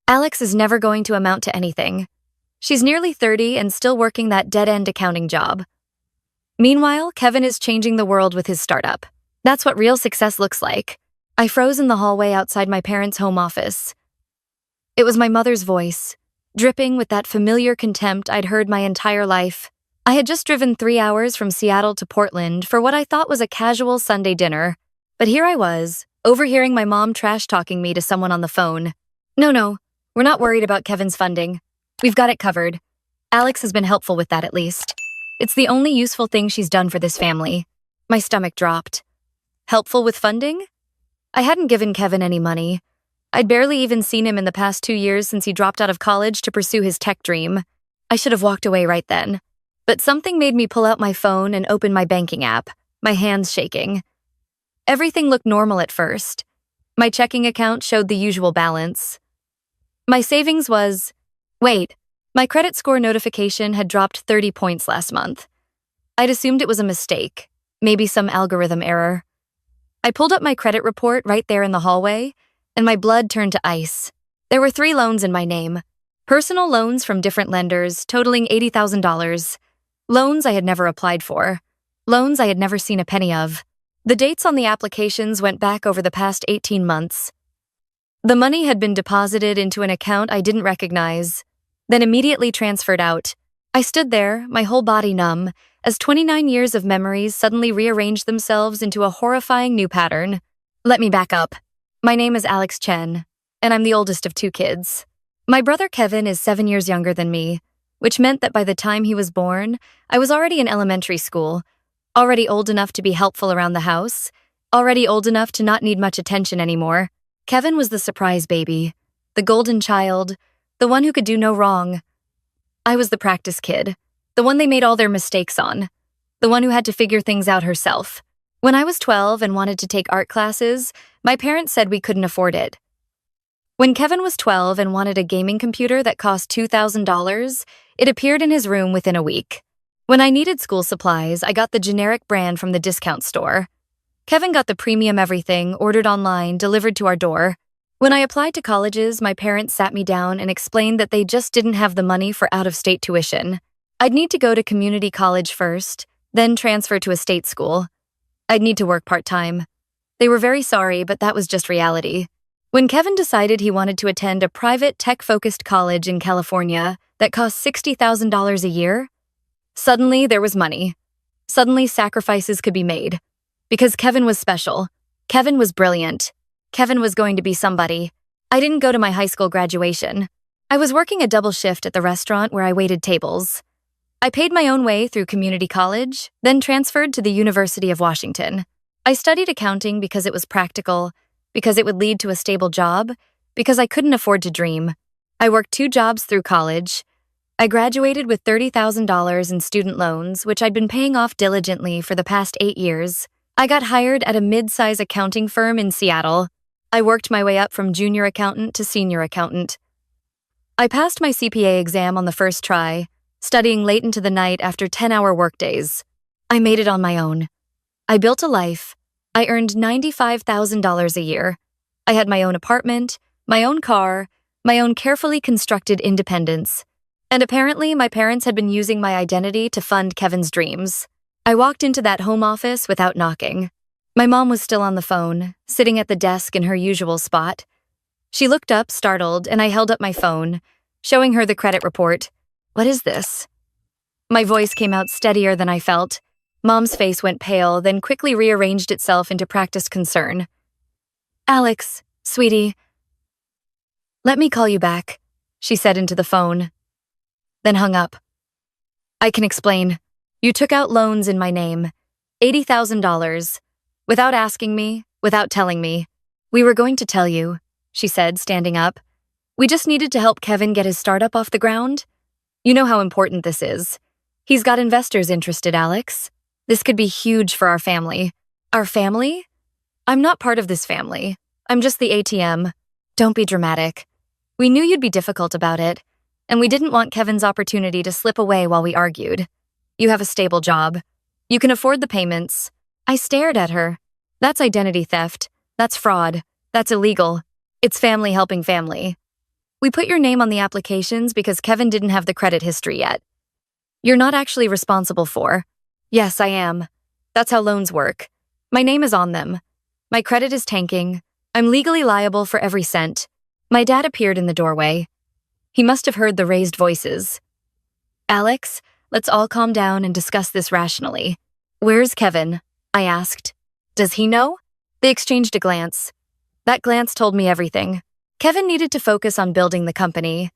Alex is never going to amount to anything. She's nearly 30 and still working that dead-end accounting job. Meanwhile, Kevin is changing the world with his startup. That's what real success looks like. I froze in the hallway outside my parents' home office. It was my mother's voice, dripping with that familiar contempt I'd heard my entire life. I had just driven 3 hours from Seattle to Portland for what I thought was a casual Sunday dinner. But here I was, overhearing my mom trash-talking me to someone on the phone. No, we're not worried about Kevin's funding. We've got it covered. Alex has been helpful with that at least. It's the only useful thing she's done for this family. My stomach dropped. Helpful with funding? I hadn't given Kevin any money. I'd barely even seen him in the past 2 years since he dropped out of college to pursue his tech dream. I should have walked away right then. But something made me pull out my phone and open my banking app, my hands shaking. Everything looked normal at first. My checking account showed the usual balance. My savings was... Wait, my credit score notification had dropped 30 points last month. I'd assumed it was a mistake, maybe some algorithm error. I pulled up my credit report right there in the hallway, and my blood turned to ice. There were 3 loans in my name. Personal loans from different lenders, totaling $80,000. Loans I had never applied for. Loans I had never seen a penny of. The dates on the applications went back over the past 18 months. The money had been deposited into an account I didn't recognize, then immediately transferred out. I stood there, my whole body numb, as 29 years of memories suddenly rearranged themselves into a horrifying new pattern. Let me back up. My name is Alex Chen, and I'm the oldest of 2 kids. My brother Kevin is 7 years younger than me, which meant that by the time he was born, I was already in elementary school, already old enough to be helpful around the house, already old enough to not need much attention anymore. Kevin was the surprise baby, the golden child, the one who could do no wrong. I was the practice kid, the one they made all their mistakes on, the one who had to figure things out herself. When I was 12 and wanted to take art classes, my parents said we couldn't afford it. When Kevin was 12 and wanted a gaming computer that cost $2,000, it appeared in his room within a week. When I needed school supplies, I got the generic brand from the discount store. Kevin got the premium everything, ordered online, delivered to our door. When I applied to colleges, my parents sat me down and explained that they just didn't have the money for out-of-state tuition. I'd need to go to community college first, then transfer to a state school. I'd need to work part-time. They were very sorry, but that was just reality. When Kevin decided he wanted to attend a private tech-focused college in California that cost $60,000 a year, suddenly there was money. Suddenly sacrifices could be made. Because Kevin was special. Kevin was brilliant. Kevin was going to be somebody. I didn't go to my high school graduation. I was working a double shift at the restaurant where I waited tables. I paid my own way through community college, then transferred to the University of Washington. I studied accounting because it was practical, because it would lead to a stable job, because I couldn't afford to dream. I worked 2 jobs through college. I graduated with $30,000 in student loans, which I'd been paying off diligently for the past 8 years. I got hired at a mid-size accounting firm in Seattle. I worked my way up from junior accountant to senior accountant. I passed my CPA exam on the first try, studying late into the night after 10-hour workdays. I made it on my own. I built a life. I earned $95,000 a year. I had my own apartment, my own car, my own carefully constructed independence. And apparently, my parents had been using my identity to fund Kevin's dreams. I walked into that home office without knocking. My mom was still on the phone, sitting at the desk in her usual spot. She looked up, startled, and I held up my phone, showing her the credit report. What is this? My voice came out steadier than I felt. Mom's face went pale, then quickly rearranged itself into practiced concern. Alex, sweetie. Let me call you back, she said into the phone, then hung up. I can explain. You took out loans in my name, $80,000, without asking me, without telling me. We were going to tell you, she said, standing up. We just needed to help Kevin get his startup off the ground. You know how important this is. He's got investors interested, Alex. This could be huge for our family. Our family? I'm not part of this family. I'm just the ATM. Don't be dramatic. We knew you'd be difficult about it, and we didn't want Kevin's opportunity to slip away while we argued. You have a stable job. You can afford the payments. I stared at her. That's identity theft. That's fraud. That's illegal. It's family helping family. We put your name on the applications because Kevin didn't have the credit history yet. You're not actually responsible for. Yes, I am. That's how loans work. My name is on them. My credit is tanking. I'm legally liable for every cent. My dad appeared in the doorway. He must have heard the raised voices. Alex, let's all calm down and discuss this rationally. Where's Kevin? I asked. Does he know? They exchanged a glance. That glance told me everything. Kevin needed to focus on building the company,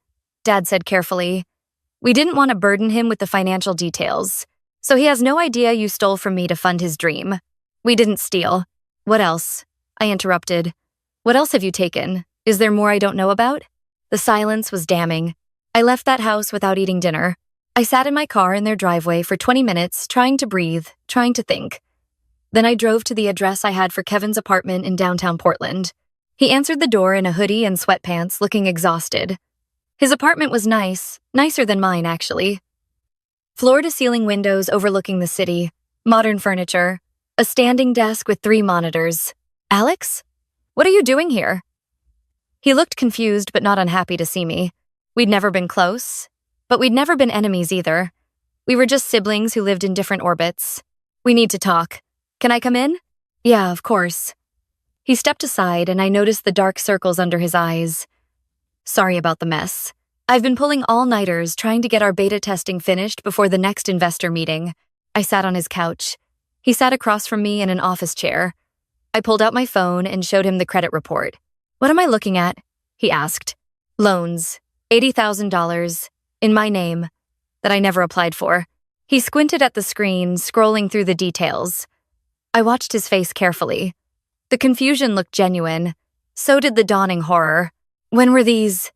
Dad said carefully. We didn't want to burden him with the financial details, so he has no idea you stole from me to fund his dream. We didn't steal. What else? I interrupted. What else have you taken? Is there more I don't know about? The silence was damning. I left that house without eating dinner. I sat in my car in their driveway for 20 minutes, trying to breathe, trying to think. Then I drove to the address I had for Kevin's apartment in downtown Portland. He answered the door in a hoodie and sweatpants, looking exhausted. His apartment was nice, nicer than mine, actually. Floor-to-ceiling windows overlooking the city, modern furniture, a standing desk with 3 monitors. Alex? What are you doing here? He looked confused but not unhappy to see me. We'd never been close, but we'd never been enemies either. We were just siblings who lived in different orbits. We need to talk. Can I come in? Yeah, of course. He stepped aside and I noticed the dark circles under his eyes. Sorry about the mess. I've been pulling all-nighters trying to get our beta testing finished before the next investor meeting. I sat on his couch. He sat across from me in an office chair. I pulled out my phone and showed him the credit report. What am I looking at? He asked. Loans. $80,000. In my name. That I never applied for. He squinted at the screen, scrolling through the details. I watched his face carefully. The confusion looked genuine. So did the dawning horror. When were these?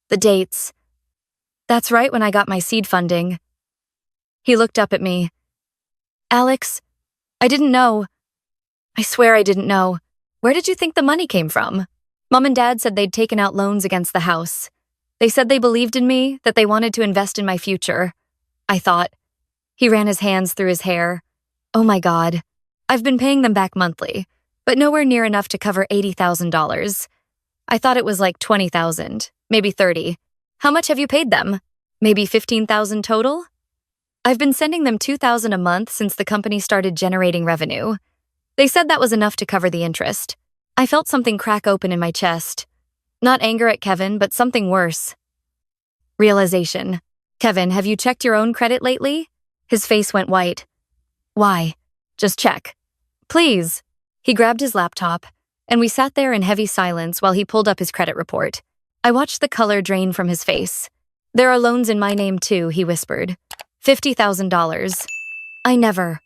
The dates. That's right when I got my seed funding. He looked up at me. Alex, I didn't know. I swear I didn't know. Where did you think the money came from? Mom and Dad said they'd taken out loans against the house. They said they believed in me, that they wanted to invest in my future. I thought. He ran his hands through his hair. Oh my God. I've been paying them back monthly, but nowhere near enough to cover $80,000. I thought it was like $20,000, maybe $30,000. How much have you paid them? Maybe $15,000 total? I've been sending them $2,000 a month since the company started generating revenue. They said that was enough to cover the interest. I felt something crack open in my chest. Not anger at Kevin, but something worse. Realization. Kevin, have you checked your own credit lately? His face went white. Why? Just check. Please. He grabbed his laptop, and we sat there in heavy silence while he pulled up his credit report. I watched the color drain from his face. There are loans in my name too, he whispered. $50,000. I never.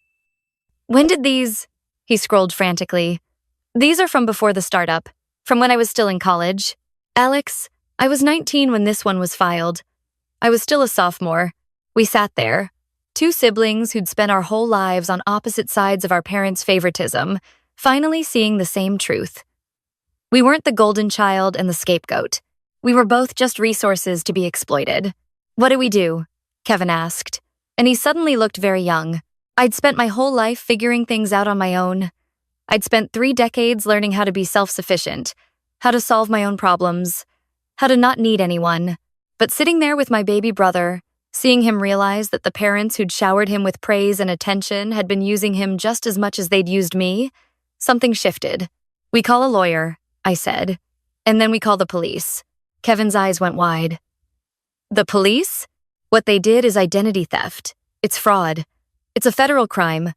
When did these? He scrolled frantically. These are from before the startup, from when I was still in college. Alex, I was 19 when this one was filed. I was still a sophomore. We sat there, 2 siblings who'd spent our whole lives on opposite sides of our parents' favoritism, finally seeing the same truth. We weren't the golden child and the scapegoat. We were both just resources to be exploited. What do we do? Kevin asked, and he suddenly looked very young. I'd spent my whole life figuring things out on my own. I'd spent 3 decades learning how to be self-sufficient, how to solve my own problems, how to not need anyone. But sitting there with my baby brother, seeing him realize that the parents who'd showered him with praise and attention had been using him just as much as they'd used me, something shifted. We call a lawyer, I said, and then we call the police. Kevin's eyes went wide. The police? What they did is identity theft. It's fraud. It's a federal crime.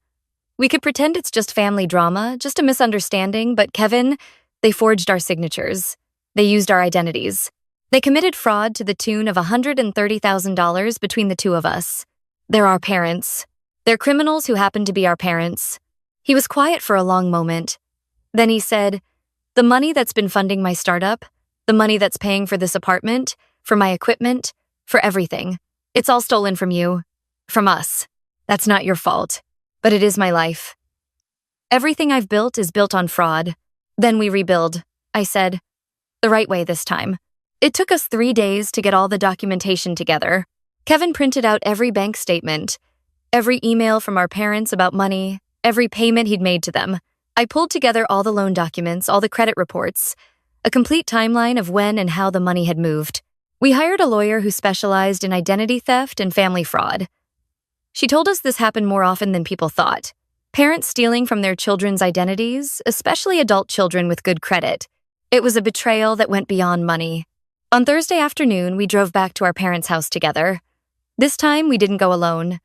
We could pretend it's just family drama, just a misunderstanding, but Kevin, they forged our signatures. They used our identities. They committed fraud to the tune of $130,000 between the 2 of us. They're our parents. They're criminals who happen to be our parents. He was quiet for a long moment. Then he said, the money that's been funding my startup, the money that's paying for this apartment, for my equipment, for everything, it's all stolen from you. From us. That's not your fault. But it is my life. Everything I've built is built on fraud. Then we rebuild, I said. The right way this time. It took us 3 days to get all the documentation together. Kevin printed out every bank statement, every email from our parents about money, every payment he'd made to them. I pulled together all the loan documents, all the credit reports. a complete timeline of when and how the money had moved. We hired a lawyer who specialized in identity theft and family fraud. She told us this happened more often than people thought. Parents stealing from their children's identities, especially adult children with good credit. It was a betrayal that went beyond money. On Thursday afternoon, we drove back to our parents' house together. This time, we didn't go alone.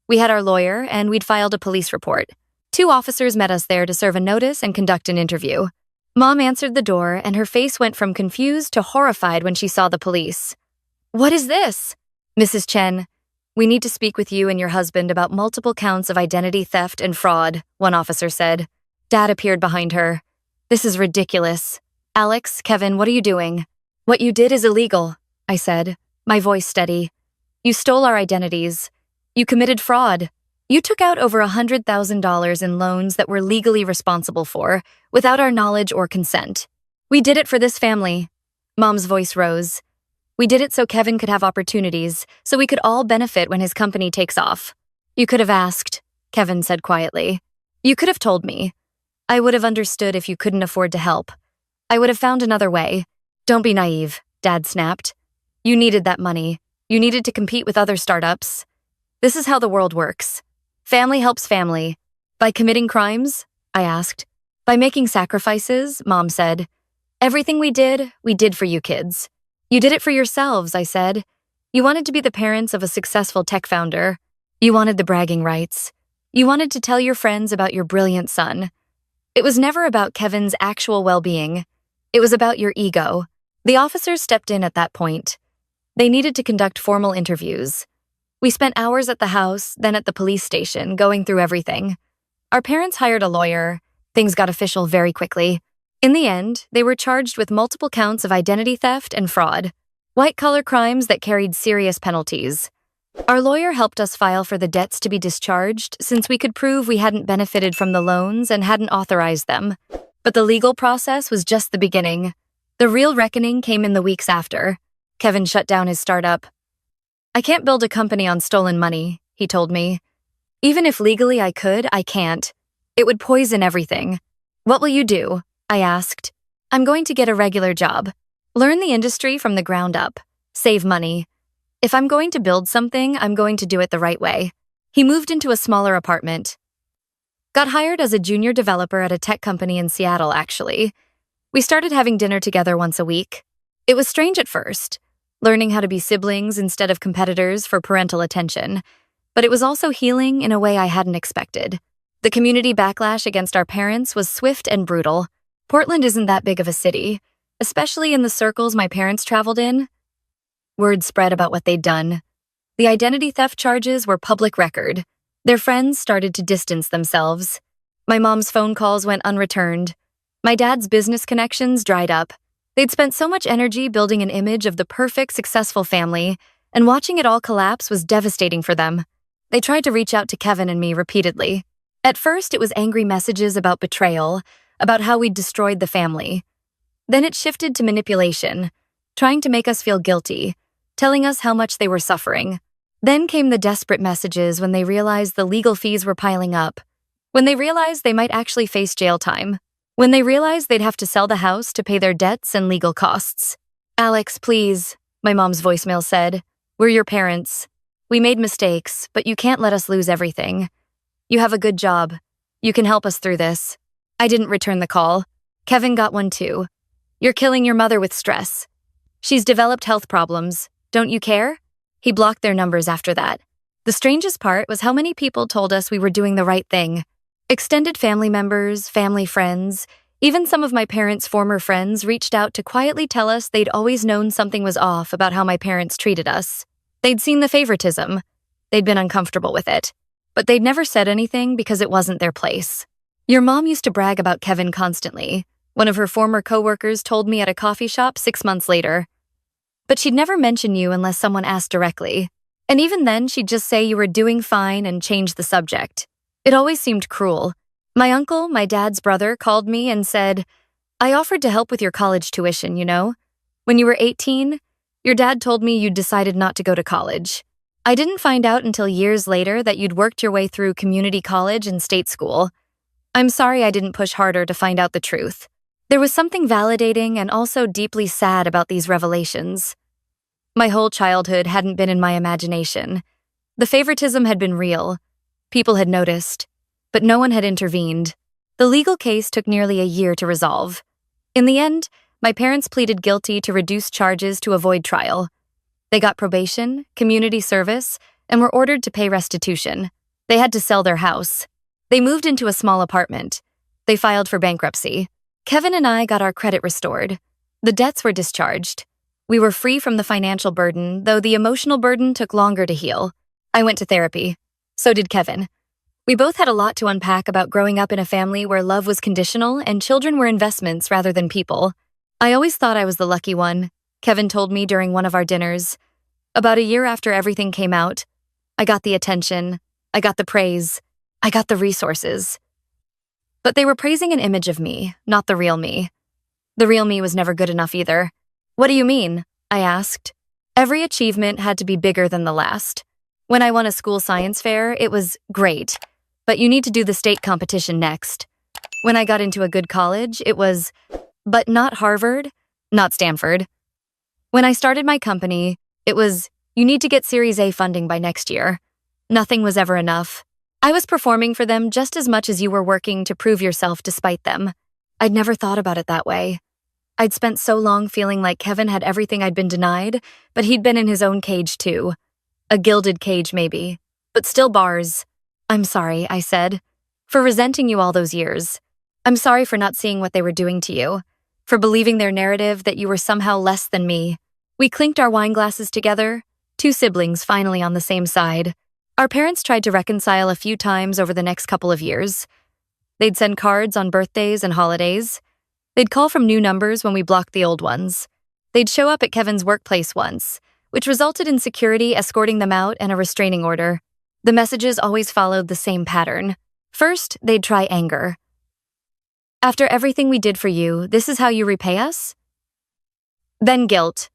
We had our lawyer, and we'd filed a police report. 2 officers met us there to serve a notice and conduct an interview. Mom answered the door, and her face went from confused to horrified when she saw the police. "What is this?" "Mrs. Chen, we need to speak with you and your husband about multiple counts of identity theft and fraud," one officer said. Dad appeared behind her. "This is ridiculous. Alex, Kevin, what are you doing?" "What you did is illegal," I said, my voice steady. "You stole our identities. You committed fraud. You took out over $100,000 in loans that we're legally responsible for, without our knowledge or consent. We did it for this family." Mom's voice rose. "We did it so Kevin could have opportunities, so we could all benefit when his company takes off." "You could have asked," Kevin said quietly. "You could have told me. I would have understood if you couldn't afford to help. I would have found another way. Don't be naive," Dad snapped. "You needed that money. You needed to compete with other startups. This is how the world works. Family helps family. By committing crimes?" I asked. "By making sacrifices," Mom said. "Everything we did for you kids. You did it for yourselves," I said. "You wanted to be the parents of a successful tech founder. You wanted the bragging rights. You wanted to tell your friends about your brilliant son. It was never about Kevin's actual well-being. It was about your ego." The officers stepped in at that point. They needed to conduct formal interviews. We spent hours at the house, then at the police station, going through everything. Our parents hired a lawyer. Things got official very quickly. In the end, they were charged with multiple counts of identity theft and fraud, white-collar crimes that carried serious penalties. Our lawyer helped us file for the debts to be discharged since we could prove we hadn't benefited from the loans and hadn't authorized them. But the legal process was just the beginning. The real reckoning came in the weeks after. Kevin shut down his startup. "I can't build a company on stolen money," he told me. "Even if legally I could, I can't. It would poison everything." "What will you do?" I asked. "I'm going to get a regular job. Learn the industry from the ground up. Save money. If I'm going to build something, I'm going to do it the right way." He moved into a smaller apartment. Got hired as a junior developer at a tech company in Seattle, actually. We started having dinner together once a week. It was strange at first, learning how to be siblings instead of competitors for parental attention, but it was also healing in a way I hadn't expected. The community backlash against our parents was swift and brutal. Portland isn't that big of a city, especially in the circles my parents traveled in. Word spread about what they'd done. The identity theft charges were public record. Their friends started to distance themselves. My mom's phone calls went unreturned. My dad's business connections dried up. They'd spent so much energy building an image of the perfect, successful family, and watching it all collapse was devastating for them. They tried to reach out to Kevin and me repeatedly. At first, it was angry messages about betrayal, about how we'd destroyed the family. Then it shifted to manipulation, trying to make us feel guilty, telling us how much they were suffering. Then came the desperate messages when they realized the legal fees were piling up, when they realized they might actually face jail time, when they realized they'd have to sell the house to pay their debts and legal costs. "Alex, please," my mom's voicemail said. "We're your parents. We made mistakes, but you can't let us lose everything. You have a good job. You can help us through this." I didn't return the call. Kevin got one too. "You're killing your mother with stress. She's developed health problems. Don't you care?" He blocked their numbers after that. The strangest part was how many people told us we were doing the right thing. Extended family members, family friends, even some of my parents' former friends reached out to quietly tell us they'd always known something was off about how my parents treated us. They'd seen the favoritism. They'd been uncomfortable with it. But they'd never said anything because it wasn't their place. "Your mom used to brag about Kevin constantly," one of her former coworkers told me at a coffee shop 6 months later. "But she'd never mention you unless someone asked directly. And even then, she'd just say you were doing fine and change the subject. It always seemed cruel. My uncle, my dad's brother, called me and said, 'I offered to help with your college tuition, you know? When you were 18, your dad told me you'd decided not to go to college. I didn't find out until years later that you'd worked your way through community college and state school. I'm sorry I didn't push harder to find out the truth. There was something validating and also deeply sad about these revelations. My whole childhood hadn't been in my imagination. The favoritism had been real. People had noticed, but no one had intervened. The legal case took nearly a year to resolve. In the end, my parents pleaded guilty to reduce charges to avoid trial. They got probation, community service, and were ordered to pay restitution. They had to sell their house. They moved into a small apartment. They filed for bankruptcy. Kevin and I got our credit restored. The debts were discharged. We were free from the financial burden, though the emotional burden took longer to heal. I went to therapy. So did Kevin. We both had a lot to unpack about growing up in a family where love was conditional and children were investments rather than people. I always thought I was the lucky one, Kevin told me during one of our dinners. About a year after everything came out, I got the attention, I got the praise, I got the resources. But they were praising an image of me, not the real me. The real me was never good enough either. What do you mean? I asked. Every achievement had to be bigger than the last. When I won a school science fair, it was great, but you need to do the state competition next. When I got into a good college, it was, but not Harvard, not Stanford. When I started my company, it was, you need to get Series A funding by next year. Nothing was ever enough. I was performing for them just as much as you were working to prove yourself despite them. I'd never thought about it that way. I'd spent so long feeling like Kevin had everything I'd been denied, but he'd been in his own cage too. A gilded cage maybe, but still bars. I'm sorry, I said, for resenting you all those years. I'm sorry for not seeing what they were doing to you, for believing their narrative that you were somehow less than me. We clinked our wine glasses together, two siblings finally on the same side. Our parents tried to reconcile a few times over the next couple of years. They'd send cards on birthdays and holidays. They'd call from new numbers when we blocked the old ones. They'd show up at Kevin's workplace once, which resulted in security escorting them out and a restraining order. The messages always followed the same pattern. First, they'd try anger. After everything we did for you, this is how you repay us? Then guilt.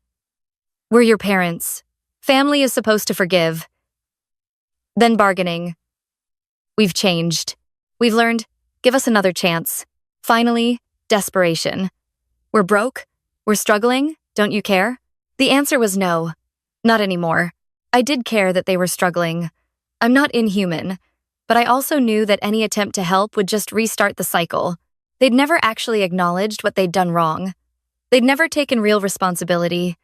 We're your parents. Family is supposed to forgive. Then bargaining. We've changed. We've learned. Give us another chance. Finally, desperation. We're broke? We're struggling? Don't you care? The answer was no. Not anymore. I did care that they were struggling. I'm not inhuman, but I also knew that any attempt to help would just restart the cycle. They'd never actually acknowledged what they'd done wrong. They'd never taken real responsibility.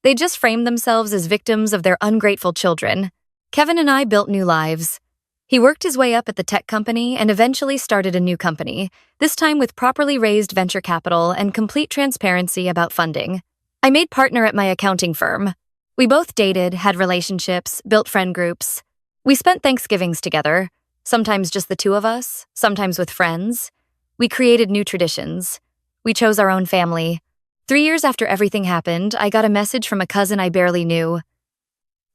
They just framed themselves as victims of their ungrateful children. Kevin and I built new lives. He worked his way up at the tech company and eventually started a new company, this time with properly raised venture capital and complete transparency about funding. I made partner at my accounting firm. We both dated, had relationships, built friend groups. We spent Thanksgivings together, sometimes just the two of us, sometimes with friends. We created new traditions. We chose our own family. 3 years after everything happened, I got a message from a cousin I barely knew.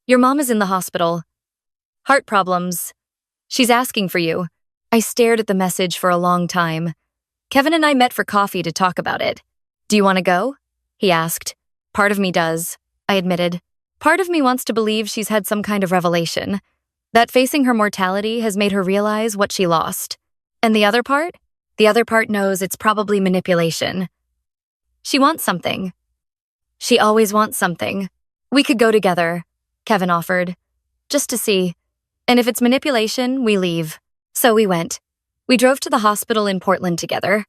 Your mom is in the hospital. Heart problems. She's asking for you. I stared at the message for a long time. Kevin and I met for coffee to talk about it. Do you want to go? He asked. Part of me does, I admitted. Part of me wants to believe she's had some kind of revelation, that facing her mortality has made her realize what she lost. And the other part? The other part knows it's probably manipulation. She wants something. She always wants something. We could go together, Kevin offered, just to see. And if it's manipulation, we leave. So we went. We drove to the hospital in Portland together.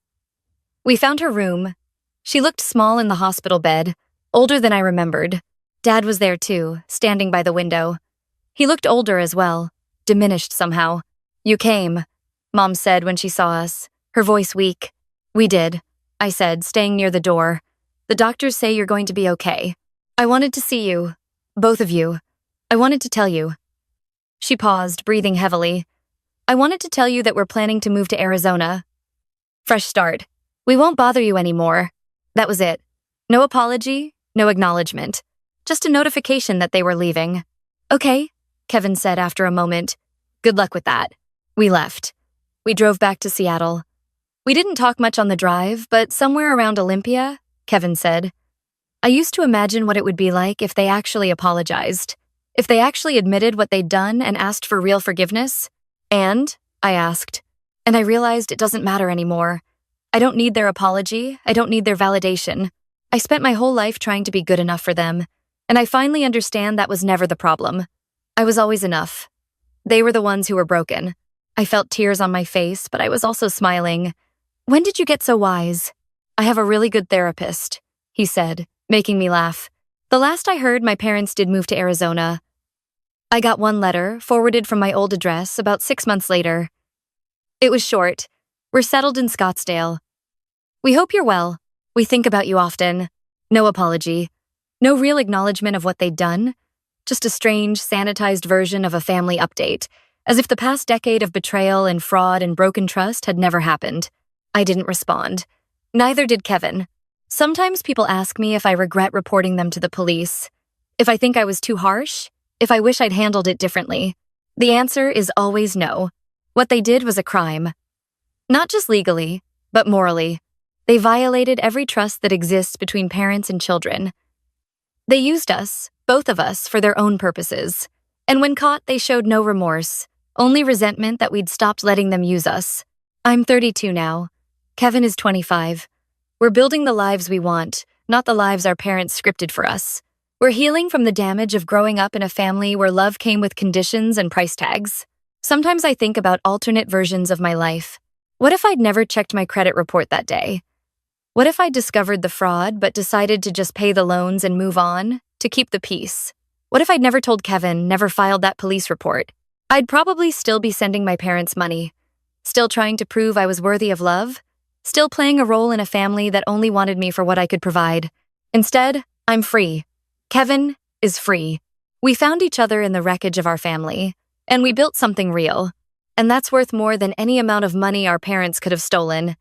We found her room. She looked small in the hospital bed, older than I remembered. Dad was there too, standing by the window. He looked older as well, diminished somehow. You came, Mom said when she saw us, her voice weak. We did, I said, staying near the door. The doctors say you're going to be okay. I wanted to see you, both of you. I wanted to tell you. She paused, breathing heavily. I wanted to tell you that we're planning to move to Arizona. Fresh start. We won't bother you anymore. That was it. No apology, no acknowledgement. Just a notification that they were leaving. Okay, Kevin said after a moment. Good luck with that. We left. We drove back to Seattle. We didn't talk much on the drive, but somewhere around Olympia, Kevin said. I used to imagine what it would be like if they actually apologized. If they actually admitted what they'd done and asked for real forgiveness. And, I asked, and I realized it doesn't matter anymore. I don't need their apology. I don't need their validation. I spent my whole life trying to be good enough for them, and I finally understand that was never the problem. I was always enough. They were the ones who were broken. I felt tears on my face, but I was also smiling. When did you get so wise? I have a really good therapist, he said, making me laugh. The last I heard, my parents did move to Arizona. I got one letter, forwarded from my old address, about 6 months later. It was short. We're settled in Scottsdale. We hope you're well. We think about you often. No apology. No real acknowledgement of what they'd done. Just a strange, sanitized version of a family update, as if the past decade of betrayal and fraud and broken trust had never happened. I didn't respond. Neither did Kevin. Sometimes people ask me if I regret reporting them to the police, if I think I was too harsh, if I wish I'd handled it differently. The answer is always no. What they did was a crime. Not just legally, but morally. They violated every trust that exists between parents and children. They used us, both of us, for their own purposes. And when caught, they showed no remorse, only resentment that we'd stopped letting them use us. I'm 32 now. Kevin is 25. We're building the lives we want, not the lives our parents scripted for us. We're healing from the damage of growing up in a family where love came with conditions and price tags. Sometimes I think about alternate versions of my life. What if I'd never checked my credit report that day? What if I discovered the fraud but decided to just pay the loans and move on, to keep the peace? What if I'd never told Kevin, never filed that police report? I'd probably still be sending my parents money, still trying to prove I was worthy of love, still playing a role in a family that only wanted me for what I could provide. Instead, I'm free. Kevin is free. We found each other in the wreckage of our family, and we built something real. And that's worth more than any amount of money our parents could have stolen.